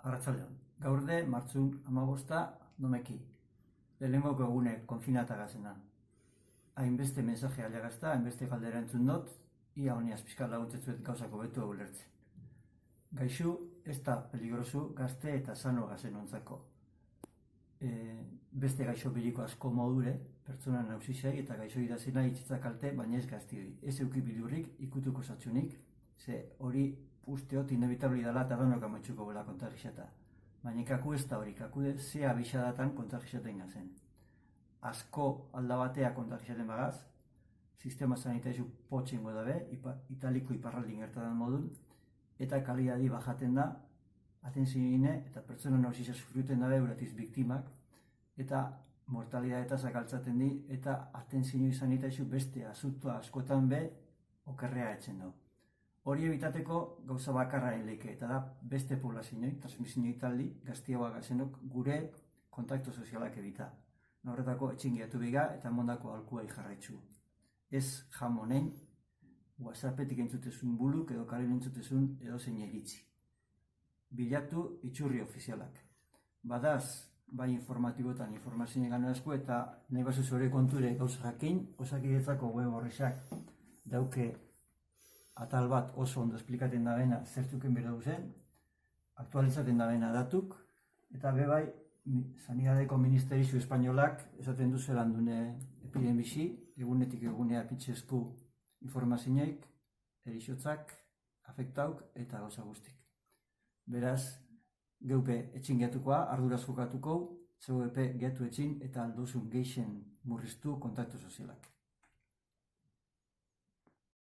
Arratsaldeon. Gaur de martxun 15 nomeki. Lehenengoko egune konfinata gazena. Hainbeste mensaje alagazta, hainbeste galdera entzun dut, ia honiaz pixka laguntzetzuet gauzako betu ulertzen. Gaixu ez da peligrosu gazte eta sano gazen ontzako. Beste gaixo biriko asko modure, pertsona nausisei eta gaixo idazena itxitzak kalte, baina ez gazti hori. Ez euki bilurrik, ikutuko satxunik, ze hori usteot inevitabli dela eta danok amaitxuko bela kontagixata. Baina kaku ez da hori, kaku ze abixadatan kontagixaten gazen. Asko aldabatea kontagixaten bagaz, sistema sanitaizu potxingo dabe, italiko iparraldin gertadan modun, eta kalidadi bajaten da, atentzioine eta pertsona nausisa sufriuten dabe uratiz biktimak, eta mortalidad eta zakaltzaten di, eta atentzio sanitaizu beste asuntoa askotan be, okerrea etzen du. Hori ebitateko gauza bakarraren leike, eta da beste poblazioei, transmisioi taldi, gaztiagoa gazenok gure kontaktu sozialak ebita. Horretako etxingiatu biga eta mondako alkua jarraitzu. Ez jamonein, WhatsAppetik entzutezun buluk edo karen entzutezun edo zein egitzi. Bilatu itxurri ofizialak. Badaz, bai informatibotan informazioen gano asko eta nahi basu zure konture gauza jakin, Osakidetzako web horrexak dauke atal bat oso ondo esplikaten da bena zertuken bero duzen, aktualizaten da bena datuk, eta bebai Sanidadeko Ministerizu Espainolak esaten du zelan dune epidemisi, egunetik egunea pitxezku informazioik, erixotzak, afektauk eta gauza guztik. Beraz, geupe etxin geatukoa, arduraz jokatuko, zeu epe geatu etxin eta aldozun geixen murriztu kontaktu sozialak.